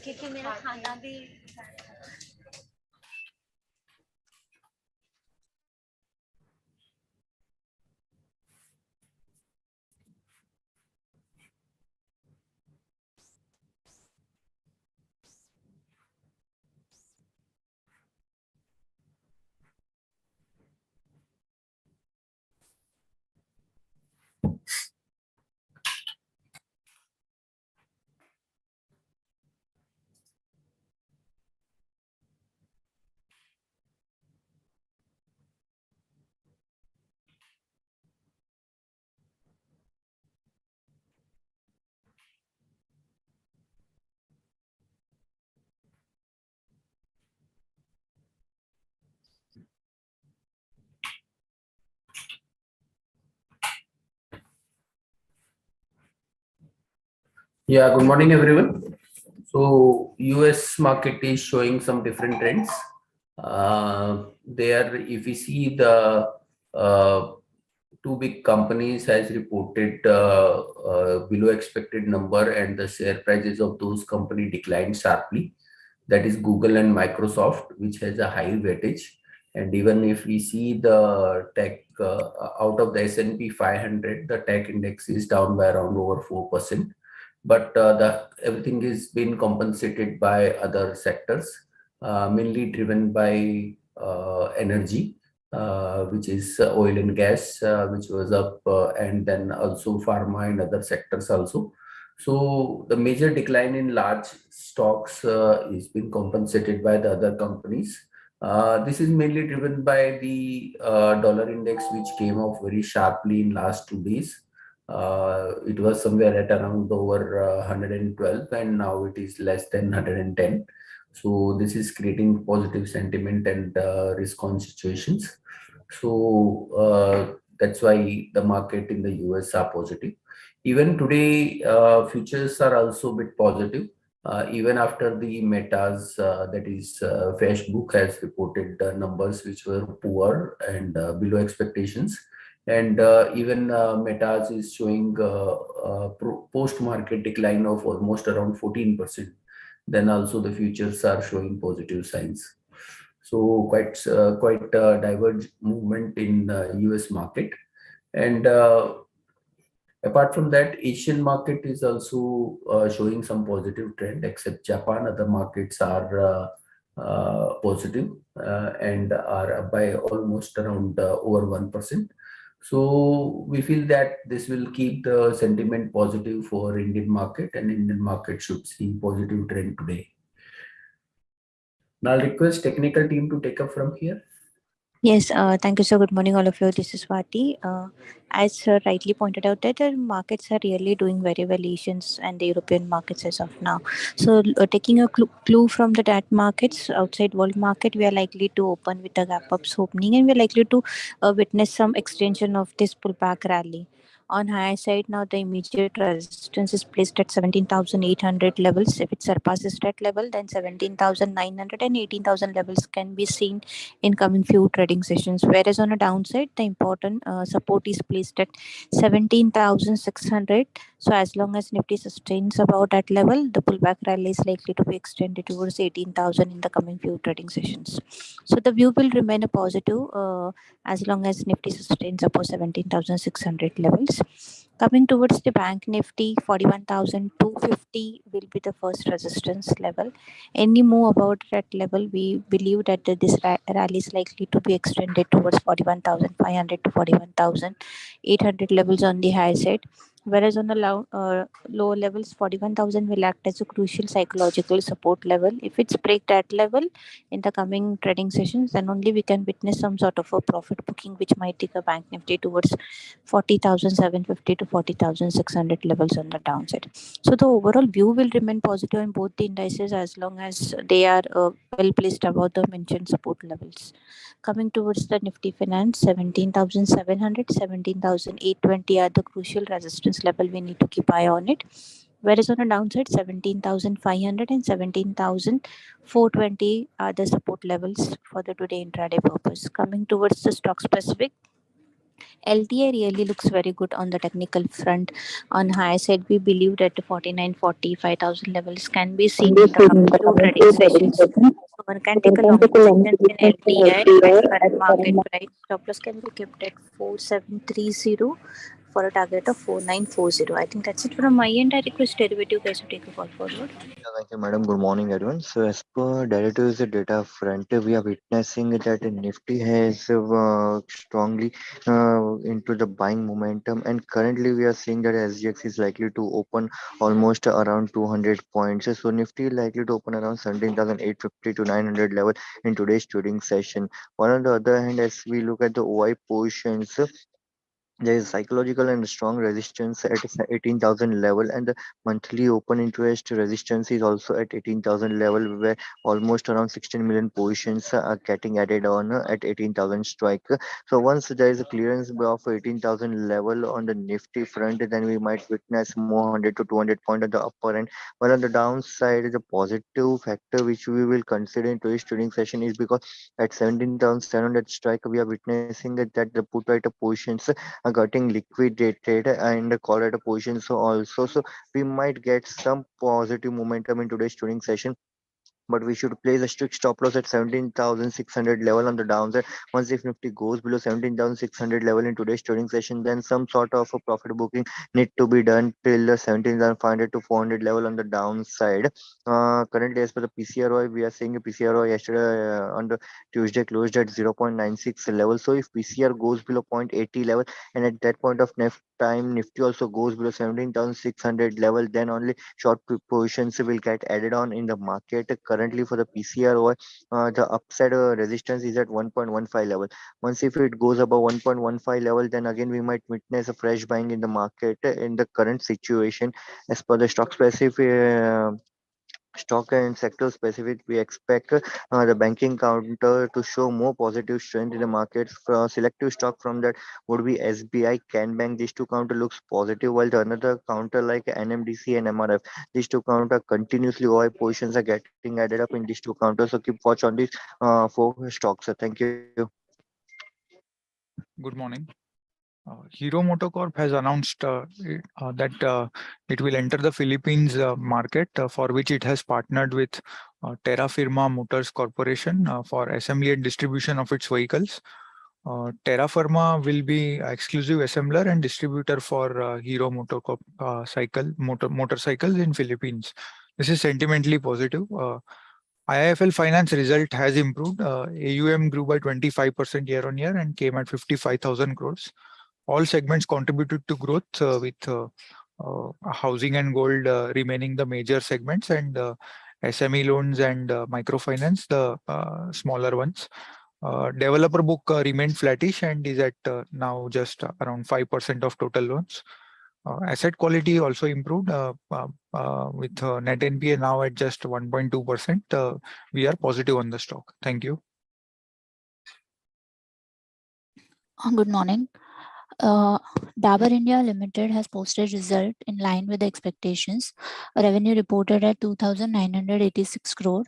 क्योंकि मेरा खाना भी Yeah, good morning, everyone. So, US market is showing some different trends. There, if we see the two big companies has reported below expected number, and the share prices of those company declined sharply. That is Google and Microsoft, which has a high weightage. And even if we see the tech out of the S&P 500, the tech index is down by around over 4%. But the everything is being compensated by other sectors, mainly driven by energy, which is oil and gas, which was up, and then also pharma and other sectors also. So the major decline in large stocks is being compensated by the other companies. This is mainly driven by the dollar index, which came off very sharply in last 2 days. It was somewhere at around over 112, and now it is less than 110. So this is creating positive sentiment and risk on situations. So that's why the market in the US are positive. Even today, futures are also a bit positive. Even after the Meta's, that is Facebook, has reported numbers which were poor and below expectations. And even Meta's is showing post-market decline of almost around 14%. Then also the futures are showing positive signs. So quite divergent movement in US market. And apart from that, Asian market is also showing some positive trend, except Japan. Other markets are positive and are up by almost around over 1%. So we feel that this will keep the sentiment positive for Indian market, and Indian market should see positive trend today. Now I'll request technical team to take up from here. Yes, thank you, sir. Good morning, all of you. This is Swati. As sir rightly pointed out, that the markets are really doing very well, Asians and the European markets as of now. So, taking a clue from the debt markets, outside world market, we are likely to open with a gap ups opening, and we are likely to witness some extension of this pullback rally. On higher side, now the immediate resistance is placed at 17,800 levels. If it surpasses that level, then 17,900 and 18,000 levels can be seen in coming few trading sessions. Whereas on a downside, the important support is placed at 17,600. So as long as Nifty sustains about that level, the pullback rally is likely to be extended towards 18,000 in the coming few trading sessions. So the view will remain a positive as long as Nifty sustains above 17,600 levels. Coming towards the bank Nifty, 41,250 will be the first resistance level. Any move about that level, we believe that this rally is likely to be extended towards 41,500 to 41,800 levels on the high side. Whereas on the low levels, 41,000 will act as a crucial psychological support level. If it's break that level in the coming trading sessions, then only we can witness some sort of a profit booking, which might take a bank Nifty towards 40,750 to 40,600 levels on the downside. So the overall view will remain positive in both the indices as long as they are well placed above the mentioned support levels. Coming towards the Nifty Finance, 17,700, 17,820 are the crucial resistance level. We need to keep eye on it. Whereas on the downside, 17,500 and 17,420 are the support levels for the today intraday purpose. Coming towards the stock specific, LTI really looks very good on the technical front. On high side, we believe that the 49, 40, 5,000 levels can be seen in the coming few trading sessions. So one can take a long position in LTI at current market price. Stop loss can be kept at 4730 for a target of 4940. I think that's it from my end. I request derivative guys to take a call forward. Yeah, thank you, madam. Good morning, everyone. So, as per derivatives data front, we are witnessing that Nifty has strongly into the buying momentum, and currently we are seeing that SGX is likely to open almost around 200 points. So, Nifty is likely to open around 17,850 to 900 level in today's trading session. While on the other hand, as we look at the OI positions, there is psychological and strong resistance at 18,000 level, and the monthly open interest resistance is also at 18,000 level, where almost around 16 million positions are getting added on at 18,000 strike. So once there is a clearance of 18,000 level on the Nifty front, then we might witness more 100 to 200 point at the upper end. While on the downside, the positive factor which we will consider in today's trading session is because at 17,700 strike, we are witnessing that the put writer positions are getting liquidated and call at a position so also, so we might get some positive momentum in today's trading session, but we should place a strict stop loss at 17,600 level on the downside. Once if Nifty goes below 17,600 level in today's trading session, then some sort of a profit booking need to be done till the 17,500 to 400 level on the downside. Currently, as per the PCROI, we are seeing a PCROI yesterday on the Tuesday closed at 0.96 level. So if PCR goes below 0.80 level, and at that point of time Nifty also goes below 17,600 level, then only short positions will get added on in the market. Currently for the PCRO, the upside resistance is at 1.15 level. Once if it goes above 1.15 level, then again we might witness a fresh buying in the market in the current situation. As per the stock and sector specific, we expect the banking counter to show more positive strength in the markets. For selective stock from that would be SBI, Can Bank. These two counter looks positive, while the another counter like NMDC and MRF, these two counter continuously OI positions are getting added up in these two counters. So keep watch on these four stocks. Thank you. Good morning. Hero MotoCorp has announced that it will enter the Philippines market, for which it has partnered with Terra Firma Motors Corporation for assembly and distribution of its vehicles. Terra Firma will be exclusive assembler and distributor for Hero MotoCorp motorcycles in Philippines. This is sentimentally positive. IIFL Finance result has improved. AUM grew by 25% year on year and came at 55,000 crores. All segments contributed to growth, with housing and gold remaining the major segments, and SME loans and microfinance the smaller ones. Developer book remained flattish and is at now just around 5% of total loans. Asset quality also improved with net NPA now at just 1.2%. We are positive on the stock. Thank you. Good morning. Dabur India Limited has posted result in line with the expectations. Revenue reported at 2,986 crore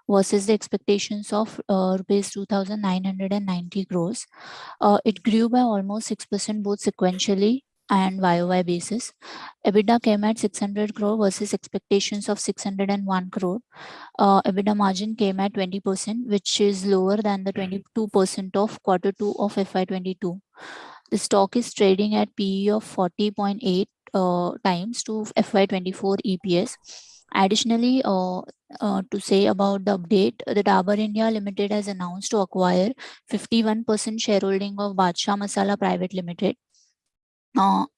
versus the expectations of rupees 2,990 crores. It grew by almost 6% both sequentially and YOY basis. EBITDA came at 600 crore versus expectations of 601 crore. EBITDA margin came at 20%, which is lower than the 22% of Q2 of FY22. The stock is trading at PE of 40.8 times to FY24 EPS. Additionally, to say about the update, the Dabur India Limited has announced to acquire 51% shareholding of Badshah Masala Private Limited.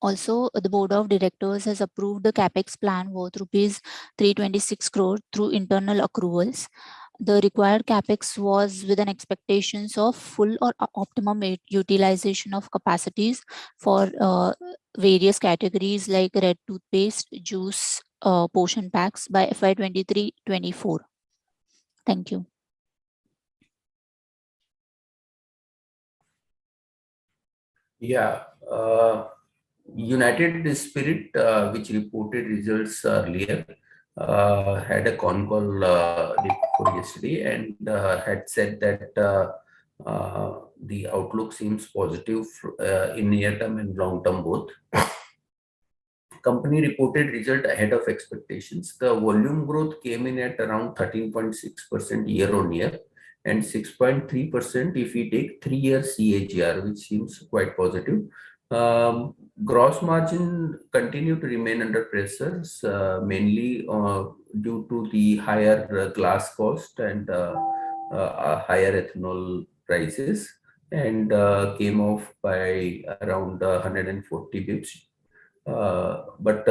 Also, the board of directors has approved the capex plan worth rupees 326 crore through internal accruals. The required capex was with an expectations of full or optimum utilization of capacities for various categories like red toothpaste, juice, portion packs by FY23-24. Thank you. Yeah. United Spirit, which reported results earlier, had a con call day before yesterday and had said that the outlook seems positive in near term and long term both. Company reported result ahead of expectations. The volume growth came in at around 13.6% year on year and 6.3% if we take 3-year CAGR, which seems quite positive. Gross margin continued to remain under pressures, mainly due to the higher glass cost and higher ethanol prices, and came off by around 140 bips. But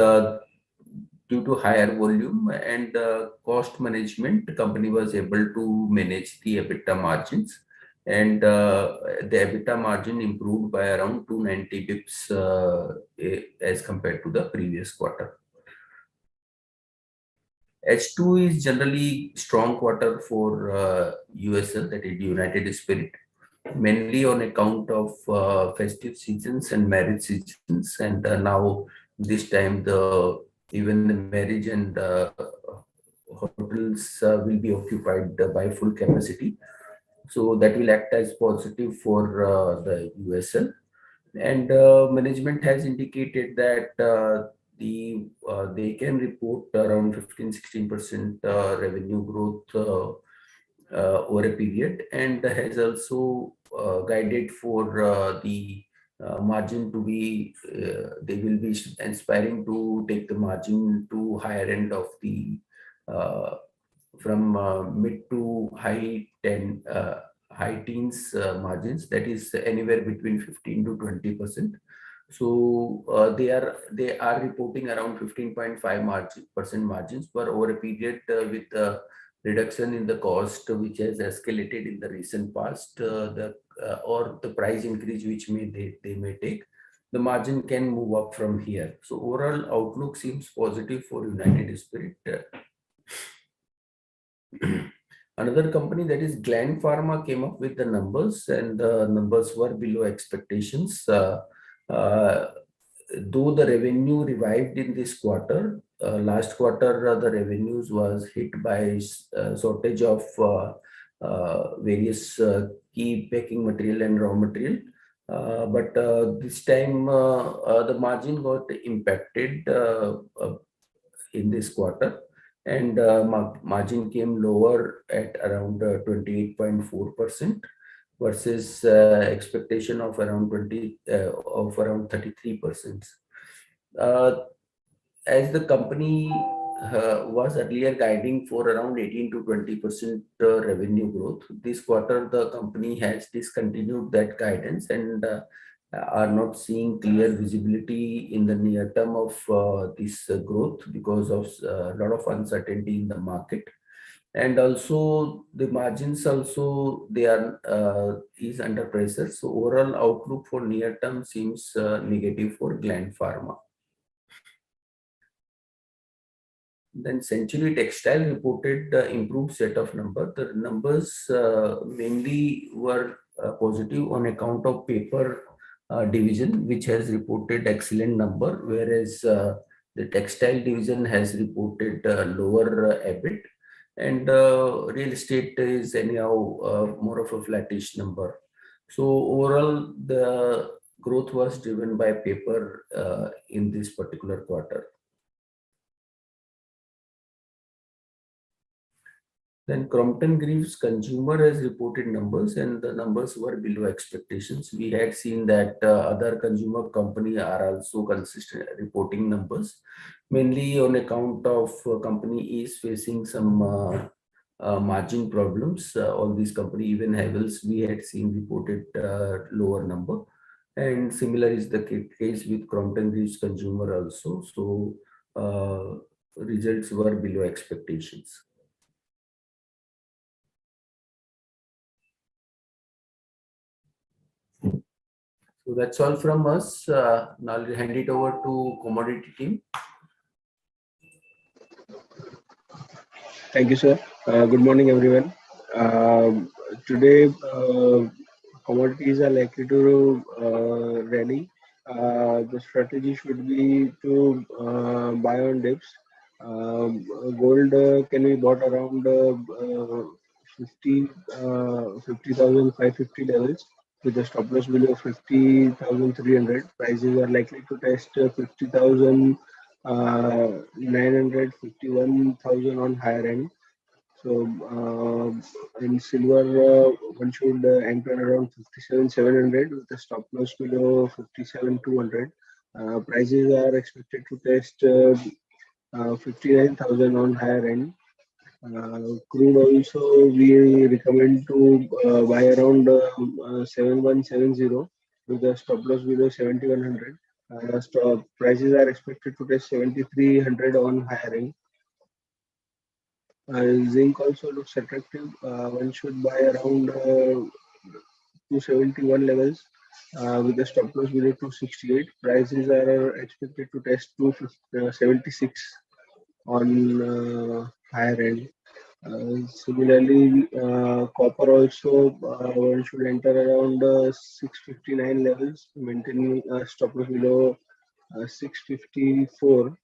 due to higher volume and cost management, the company was able to manage the EBITDA margins, and the EBITDA margin improved by around 290 bips as compared to the previous quarter. H2 is generally strong quarter for USL, that is United Spirit, mainly on account of festive seasons and marriage seasons, and now this time even the marriage and hotels will be occupied by full capacity, so that will act as positive for the USL. And management has indicated that they can report around 15-16% revenue growth over a period, and has also guided for the margin to be, they will be aspiring to take the margin to higher end of the from mid to high teens margins, that is anywhere between 15 to 20%. So they are reporting around 15.5% margins, but over a period with the reduction in the cost which has escalated in the recent past, or the price increase which they may take, the margin can move up from here. So overall outlook seems positive for United Spirit. Another company, that is Gland Pharma, came up with the numbers, and the numbers were below expectations. Though the revenue revived in this quarter, last quarter the revenues was hit by shortage of various key packing material and raw material. But this time the margin got impacted in this quarter, and margin came lower at around 28.4% versus expectation of around 33%. As the company was earlier guiding for around 18 to 20% revenue growth, this quarter the company has discontinued that guidance and are not seeing clear visibility in the near term of this growth because of a lot of uncertainty in the market. And also the margins also, they are is under pressure. So overall outlook for near term seems negative for Gland Pharma. Then Century Textile reported improved set of numbers. The numbers mainly were positive on account of paper division, which has reported excellent number, whereas the textile division has reported lower EBIT, and real estate is anyhow more of a flattish number. So overall, the growth was driven by paper in this particular quarter. Then Crompton Greaves Consumer has reported numbers, and the numbers were below expectations. We had seen that other consumer company are also consistent reporting numbers, mainly on account of company is facing some margin problems. All these company, even Havells, we had seen reported lower number, and similar is the case with Crompton Greaves Consumer also. So results were below expectations. So that's all from us. Now I'll hand it over to commodity team. Thank you, sir. Good morning, everyone. Today, commodities are likely to rally. The strategy should be to buy on dips. Gold can be bought around 50,550 levels with a stop loss below 50,300. Prices are likely to test 50,900, 51,000 on higher end. So in silver, one should anchor around 57,700 with a stop loss below 57,200. Prices are expected to test 59,000 on higher end. Crude also we recommend to buy around 7170 with a stop loss below 7100. Stop prices are expected to test 7300 on higher end. Zinc also looks attractive. One should buy around 271 levels with a stop loss below 268. Prices are expected to test 276 on higher end. Similarly, copper also one should enter around 659 levels, maintaining a stop loss below 654.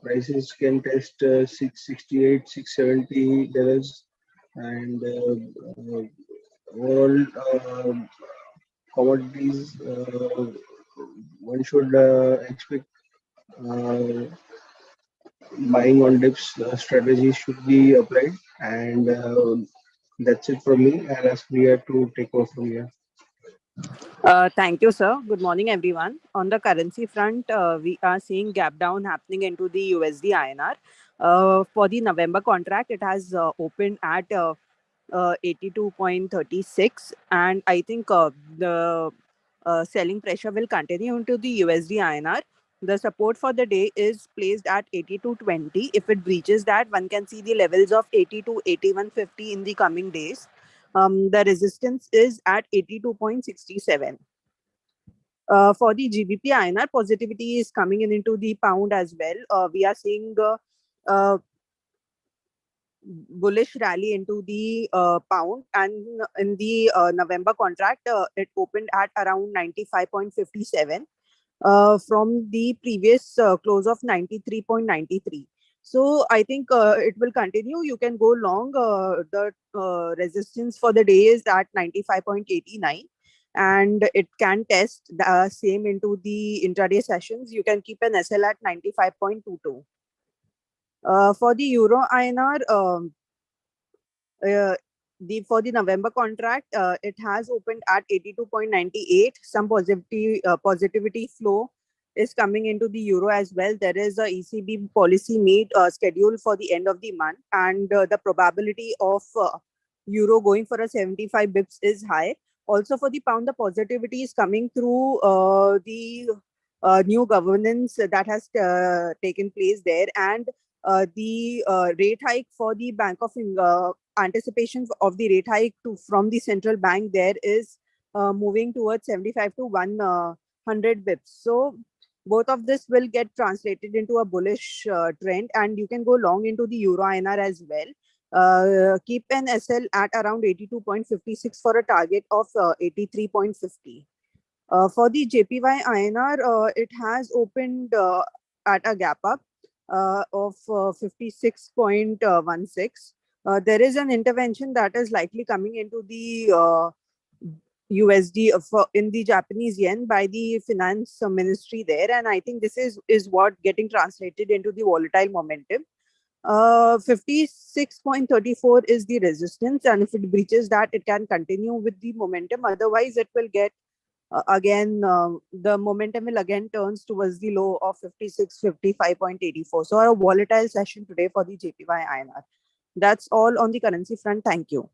Prices can test 668, 670 levels, and overall commodities one should expect buying on dips strategies should be applied, and that's it from me. I'll ask Priya to take over from here. Thank you, sir. Good morning, everyone. On the currency front, we are seeing gap down happening into the USD INR. For the November contract, it has opened at 82.36, and I think the selling pressure will continue into the USD INR. The support for the day is placed at 82.20. If it breaches that, one can see the levels of 82, 81.50 in the coming days. The resistance is at 82.67. For the GBP INR, positivity is coming into the pound as well. We are seeing bullish rally into the pound, and in the November contract, it opened at around 95.57 from the previous close of 93.93. So I think it will continue. You can go long. The resistance for the day is at 95.89, and it can test the same into the intraday sessions. You can keep an SL at 95.22. For the Euro INR, for the November contract, it has opened at 82.98. Some positivity flow is coming into the euro as well. There is a ECB policy meet scheduled for the end of the month, and the probability of euro going for a 75 bips is high. Also for the pound, the positivity is coming through the new governance that has taken place there, and the rate hike for the Bank of anticipation of the rate hike from the central bank there is moving towards 75 to 100 bips. So both of this will get translated into a bullish trend, and you can go long into the Euro INR as well. Keep an SL at around 82.56 for a target of 83.50. For the JPY INR, it has opened at a gap up of 56.16. There is an intervention that is likely coming into the USD in the Japanese yen by the finance ministry there, and I think this is what getting translated into the volatile momentum. 56.34 is the resistance, and if it breaches that, it can continue with the momentum. Otherwise, it will get the momentum will again turns towards the low of 55.84. So a volatile session today for the JPY INR. That's all on the currency front. Thank you.